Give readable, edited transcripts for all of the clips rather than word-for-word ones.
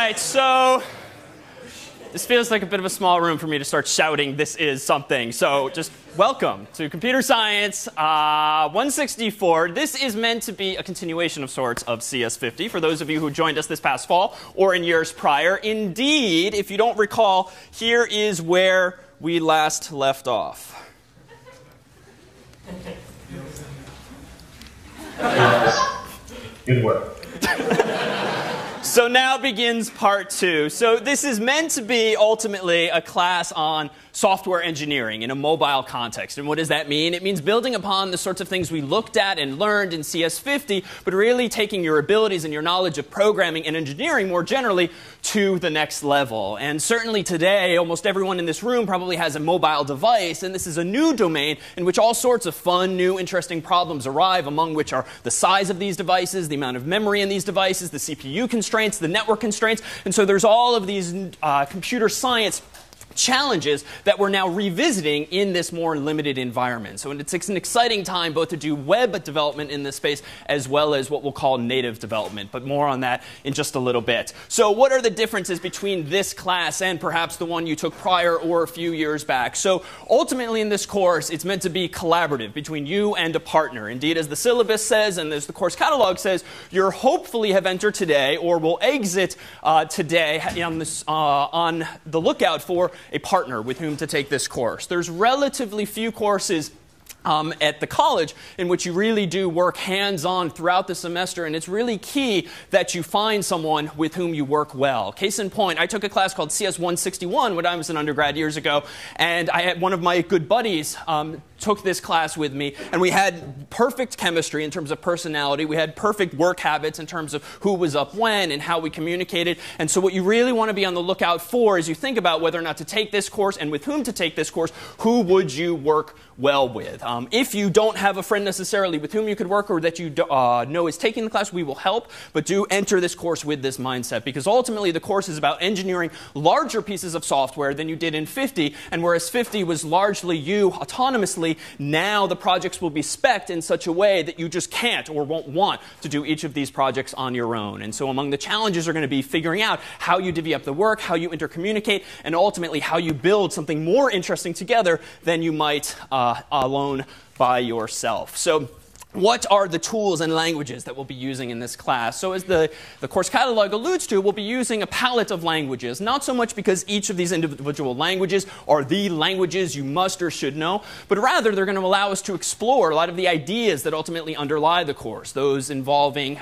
right, so this feels like a bit of a small room for me to start shouting, this is something. So just welcome to Computer Science 164. This is meant to be a continuation of sorts of CS50 for those of you who joined us this past fall or in years prior. Indeed, if you don't recall, here is where we last left off. Good work. So now begins part two. So this is meant to be ultimately a class on software engineering in a mobile context. And what does that mean? It means building upon the sorts of things we looked at and learned in CS50, but really taking your abilities and your knowledge of programming and engineering more generally to the next level. And certainly today, almost everyone in this room probably has a mobile device, and this is a new domain in which all sorts of fun, new, interesting problems arrive, among which are the size of these devices, the amount of memory in these devices, the CPU constraints, the network constraints. And so there's all of these computer science challenges that we're now revisiting in this more limited environment. So it's an exciting time both to do web development in this space as well as what we'll call native development. But more on that in just a little bit. So what are the differences between this class and perhaps the one you took prior or a few years back? So ultimately in this course, it's meant to be collaborative between you and a partner. Indeed, as the syllabus says and as the course catalog says, you'll hopefully have entered today or will exit today on the lookout for a partner with whom to take this course. There's relatively few courses at the college in which you really do work hands-on throughout the semester, and it's really key that you find someone with whom you work well. Case in point, I took a class called CS 161 when I was an undergrad years ago, and I had one of my good buddies took this class with me, and we had perfect chemistry in terms of personality. We had perfect work habits in terms of who was up when and how we communicated. And so what you really want to be on the lookout for as you think about whether or not to take this course and with whom to take this course, who would you work well with? If you don't have a friend necessarily with whom you could work or that you know is taking the class, we will help. But do enter this course with this mindset, because ultimately the course is about engineering larger pieces of software than you did in 50. And whereas 50 was largely you autonomously, now the projects will be spec'd in such a way that you just can't or won't want to do each of these projects on your own. And so among the challenges are going to be figuring out how you divvy up the work, how you intercommunicate, and ultimately how you build something more interesting together than you might alone by yourself. So what are the tools and languages that we'll be using in this class? So as the course catalog alludes to, we'll be using a palette of languages, not so much because each of these individual languages are the languages you must or should know, but rather they're going to allow us to explore a lot of the ideas that ultimately underlie the course, those involving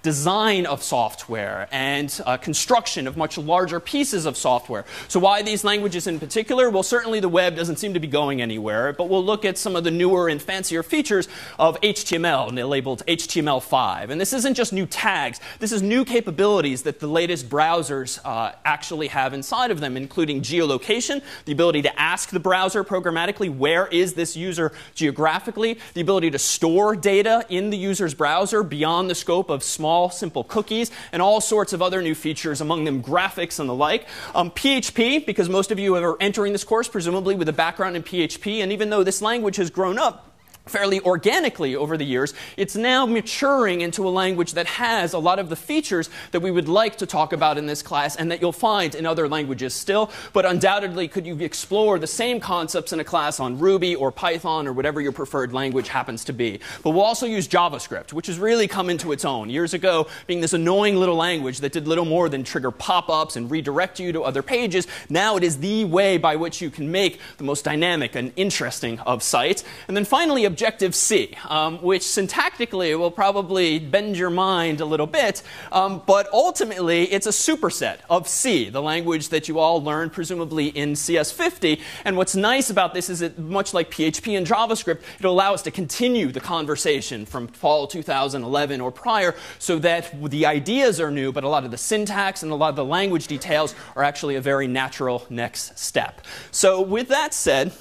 design of software and construction of much larger pieces of software. So why these languages in particular? Well, certainly the web doesn't seem to be going anywhere, but we'll look at some of the newer and fancier features of HTML, and they're labeled HTML5. And this isn't just new tags. This is new capabilities that the latest browsers actually have inside of them, including geolocation, the ability to ask the browser programmatically where is this user geographically, the ability to store data in the user's browser beyond the scope of small, simple cookies, and all sorts of other new features, among them graphics and the like. PHP, because most of you are entering this course presumably with a background in PHP, and even though this language has grown up fairly organically over the years, it's now maturing into a language that has a lot of the features that we would like to talk about in this class and that you'll find in other languages still. But undoubtedly, could you explore the same concepts in a class on Ruby or Python or whatever your preferred language happens to be. But we'll also use JavaScript, which has really come into its own. Years ago, being this annoying little language that did little more than trigger pop-ups and redirect you to other pages, now it is the way by which you can make the most dynamic and interesting of sites. And then finally, Objective-C, which syntactically will probably bend your mind a little bit, but ultimately it's a superset of C, the language that you all learned presumably in CS50. And what's nice about this is that, much like PHP and JavaScript, it'll allow us to continue the conversation from fall 2011 or prior, so that the ideas are new, but a lot of the syntax and a lot of the language details are actually a very natural next step. So with that said,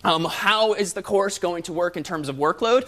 how is the course going to work in terms of workload?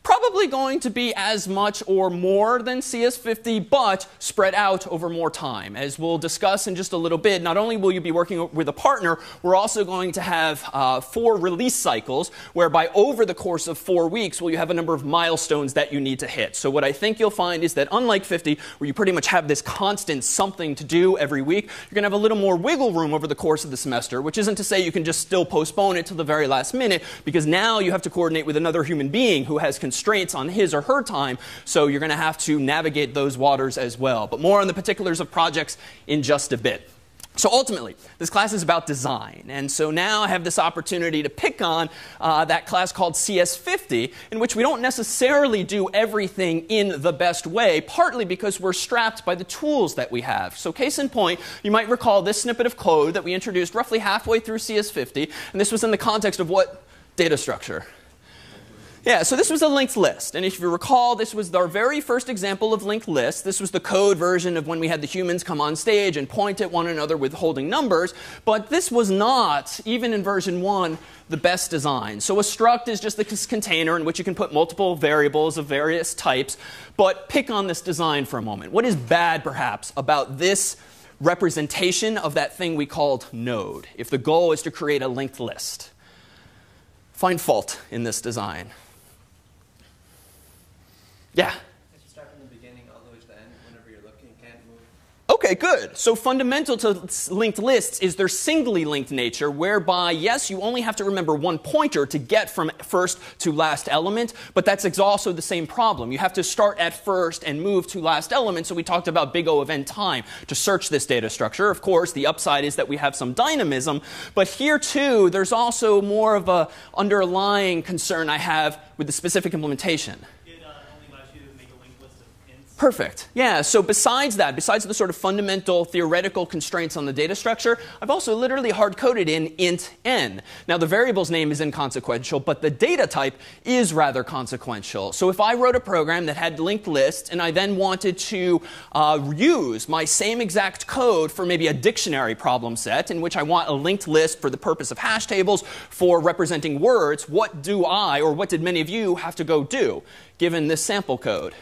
probably going to be as much or more than CS50, but spread out over more time. As we'll discuss in just a little bit, not only will you be working with a partner, we're also going to have 4 release cycles, whereby over the course of 4 weeks, you have a number of milestones that you need to hit. So what I think you'll find is that unlike 50, where you pretty much have this constant something to do every week, you're going to have a little more wiggle room over the course of the semester, which isn't to say you can just still postpone it till the very last minute, because now you have to coordinate with another human being who has constraints on his or her time, so you're going to have to navigate those waters as well. But more on the particulars of projects in just a bit. So ultimately, this class is about design. And so now I have this opportunity to pick on that class called CS50, in which we don't necessarily do everything in the best way, partly because we're strapped by the tools that we have. So case in point, you might recall this snippet of code that we introduced roughly halfway through CS50. And this was in the context of what data structure? Yeah, so this was a linked list. And if you recall, this was our very first example of linked lists. This was the code version of when we had the humans come on stage and point at one another with holding numbers. But this was not, even in version 1, the best design. So a struct is just this container in which you can put multiple variables of various types. But pick on this design for a moment. What is bad, perhaps, about this representation of that thing we called node, if the goal is to create a linked list? Find fault in this design. Yeah? If you start from the beginning all the way to the end, whenever you're looking, you can't move. OK, good. So fundamental to linked lists is their singly linked nature, whereby, yes, you only have to remember one pointer to get from first to last element, but that's also the same problem. You have to start at first and move to last element. So we talked about big O of n time to search this data structure. Of course, the upside is that we have some dynamism. But here, too, there's also more of an underlying concern I have with the specific implementation. Perfect. Yeah, so besides that, besides the sort of fundamental theoretical constraints on the data structure, I've also literally hard-coded in int n. Now, the variable's name is inconsequential, but the data type is rather consequential. So if I wrote a program that had linked lists, and I then wanted to use my same exact code for maybe a dictionary problem set, in which I want a linked list for the purpose of hash tables for representing words, what do I, or what did many of you have to go do, given this sample code?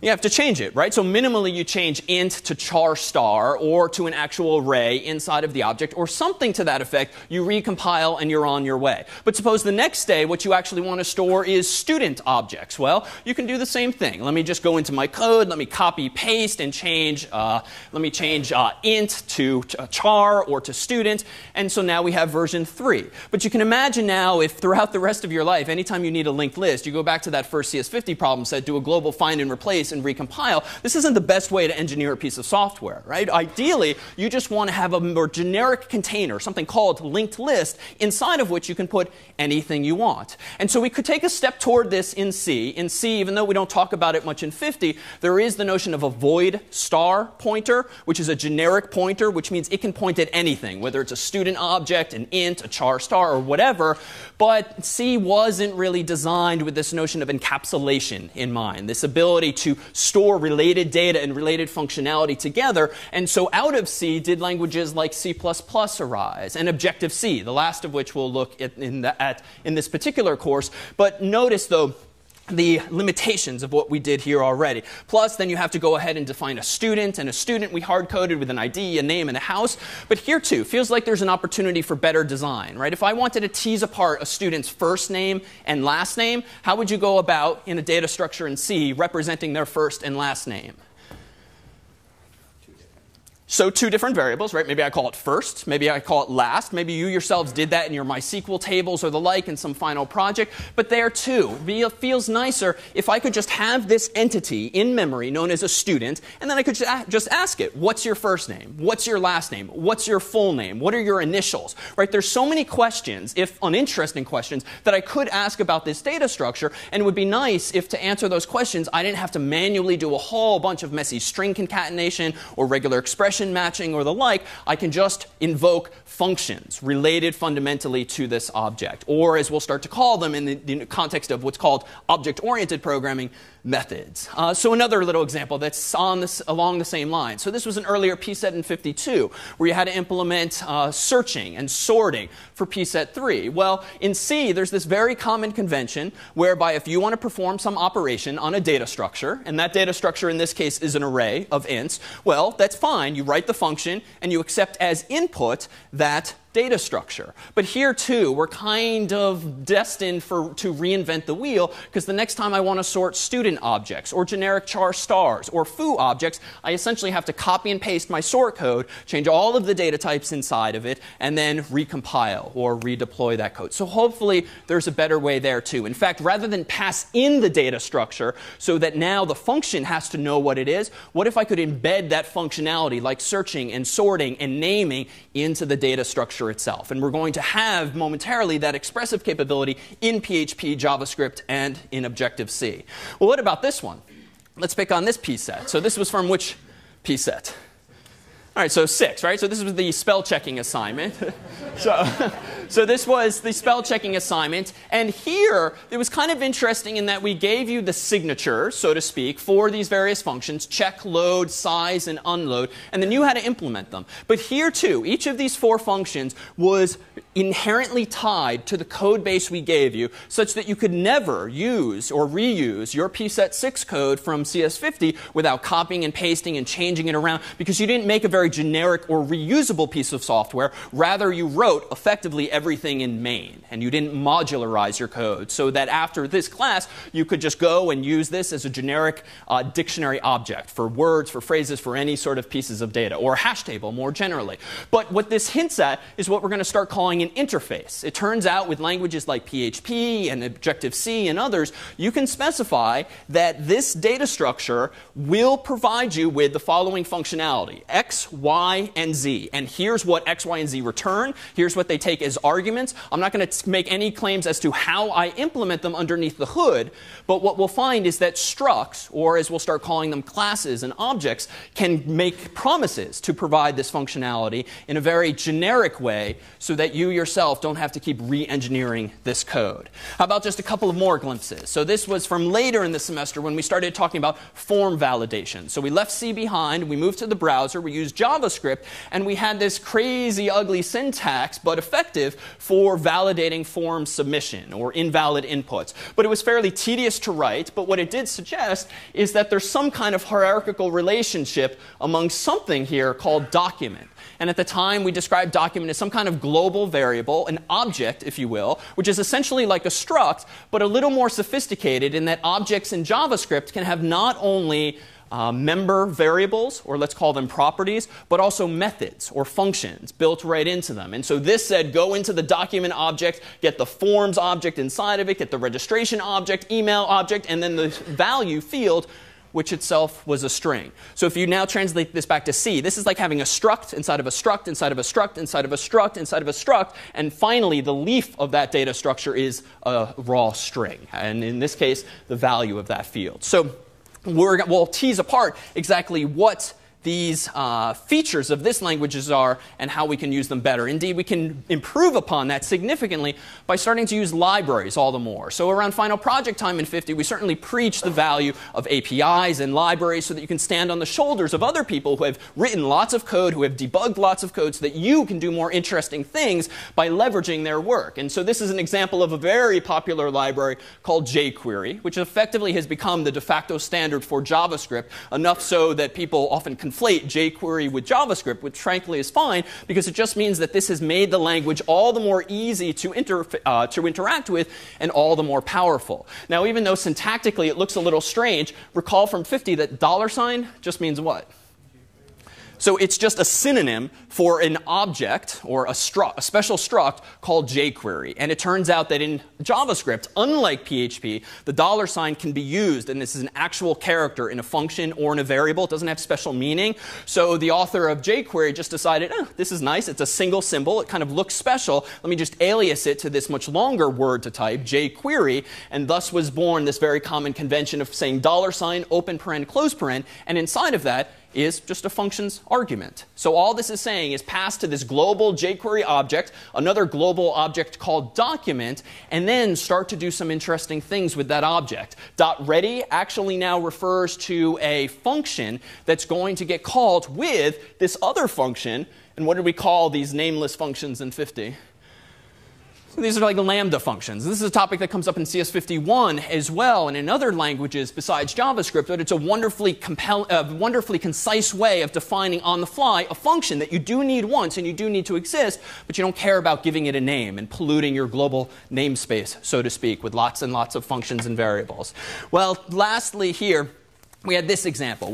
You have to change it, right? So minimally, you change int to char star or to an actual array inside of the object or something to that effect. You recompile and you're on your way. But suppose the next day what you actually want to store is student objects. Well, you can do the same thing. Let me just go into my code. Let me copy paste and change. Let me change int to char or to student. And so now we have version 3. But you can imagine now if throughout the rest of your life, anytime you need a linked list, you go back to that first CS50 problem set, do a global find and replace and recompile. This isn't the best way to engineer a piece of software, right? Ideally, you just want to have a more generic container, something called linked list, inside of which you can put anything you want. And so we could take a step toward this in C. In C, even though we don't talk about it much in 50, there is the notion of a void star pointer, which is a generic pointer, which means it can point at anything, whether it's a student object, an int, a char star, or whatever. But C wasn't really designed with this notion of encapsulation in mind, this ability to store related data and related functionality together. And so out of C did languages like C++ arise, and Objective-C, the last of which we'll look at in this particular course. But notice, though, the limitations of what we did here already. Plus, then you have to go ahead and define a student. And a student we hard-coded with an ID, a name, and a house. But here, too, feels like there's an opportunity for better design, right? If I wanted to tease apart a student's first name and last name, how would you go about, in a data structure in C, representing their first and last name? So 2 different variables, right? Maybe I call it first. Maybe I call it last. Maybe you yourselves did that in your MySQL tables or the like in some final project. But there, too, it feels nicer if I could just have this entity in memory known as a student, and then I could just ask it, what's your first name? What's your last name? What's your full name? What are your initials? Right? There's so many questions, if uninteresting questions, that I could ask about this data structure, and it would be nice if to answer those questions I didn't have to manually do a whole bunch of messy string concatenation or regular expression expression matching or the like, I can just invoke functions related fundamentally to this object, or as we'll start to call them in the context of what's called object-oriented programming, methods. So another little example that's along the same line. So this was an earlier pset in 52, where you had to implement searching and sorting for pset 3. Well, in C, there's this very common convention whereby if you want to perform some operation on a data structure, and that data structure in this case is an array of ints, well, that's fine. You write the function, and you accept as input that data structure. But here, too, we're kind of destined to reinvent the wheel, because the next time I want to sort student objects or generic char stars or foo objects, I essentially have to copy and paste my sort code, change all of the data types inside of it, and then recompile or redeploy that code. So hopefully there's a better way there, too. In fact, rather than pass in the data structure so that now the function has to know what it is, what if I could embed that functionality, like searching and sorting and naming, into the data structure itself? And we're going to have momentarily that expressive capability in PHP, JavaScript, and in Objective-C. Well, what about this one? Let's pick on this pset. So this was from which pset? All right, so 6, right? So this was the spell checking assignment. So this was the spell checking assignment. And here, it was kind of interesting in that we gave you the signature, so to speak, for these various functions: check, load, size, and unload. And then you had to implement them. But here, too, each of these 4 functions was inherently tied to the code base we gave you, such that you could never use or reuse your pset 6 code from CS50 without copying and pasting and changing it around, because you didn't make a very generic or reusable piece of software. Rather, you wrote effectively everything in main, and you didn't modularize your code, so that after this class, you could just go and use this as a generic dictionary object for words, for phrases, for any sort of pieces of data, or a hash table more generally. But what this hints at is what we're going to start calling an interface. It turns out with languages like PHP and Objective-C and others, you can specify that this data structure will provide you with the following functionality: X, Y, and Z. And here's what X, Y, and Z return. Here's what they take as arguments. I'm not going to make any claims as to how I implement them underneath the hood, but what we'll find is that structs, or as we'll start calling them, classes and objects, can make promises to provide this functionality in a very generic way, so that you yourself don't have to keep re-engineering this code. How about just a couple of more glimpses? So this was from later in the semester when we started talking about form validation. So we left C behind, we moved to the browser, we used JavaScript, and we had this crazy, ugly syntax, but effective for validating form submission or invalid inputs. But it was fairly tedious to write, but what it did suggest is that there's some kind of hierarchical relationship among something here called document. And at the time, we described document as some kind of global variable, an object, if you will, which is essentially like a struct, but a little more sophisticated in that objects in JavaScript can have not only member variables, or let's call them properties, but also methods or functions built right into them. And so this said, go into the document object, get the forms object inside of it, get the registration object, email object, and then the value field, which itself was a string. So if you now translate this back to C, this is like having a struct inside of a struct inside of a struct inside of a struct inside of a struct, and finally the leaf of that data structure is a raw string, and in this case, the value of that field. So we'll tease apart exactly what these features of this languages are and how we can use them better. Indeed, we can improve upon that significantly by starting to use libraries all the more. So around final project time in 50, we certainly preach the value of APIs and libraries so that you can stand on the shoulders of other people who have written lots of code, who have debugged lots of code, so that you can do more interesting things by leveraging their work. And so this is an example of a very popular library called jQuery, which effectively has become the de facto standard for JavaScript, enough so that people often conflate jQuery with JavaScript, which frankly is fine, because it just means that this has made the language all the more easy to interact with and all the more powerful. Now, even though syntactically it looks a little strange, recall from 50 that $ just means what? So it's just a synonym for an object or a special struct called jQuery. And it turns out that in JavaScript, unlike PHP, the $ can be used, and this is an actual character in a function or in a variable. It doesn't have special meaning. So the author of jQuery just decided, this is nice. It's a single symbol. It kind of looks special. Let me just alias it to this much longer word to type, jQuery, and thus was born this very common convention of saying $ open paren, close paren, and inside of that, is just a function's argument. So all this is saying is pass to this global jQuery object, another global object called document, and then start to do some interesting things with that object. .ready actually now refers to a function that's going to get called with this other function. And what did we call these nameless functions in 50? So these are like lambda functions. This is a topic that comes up in CS51 as well, and in other languages besides JavaScript, but it's a wonderfully concise way of defining on the fly a function that you do need once and you do need to exist, but you don't care about giving it a name and polluting your global namespace, so to speak, with lots and lots of functions and variables. Well, lastly here, we had this example.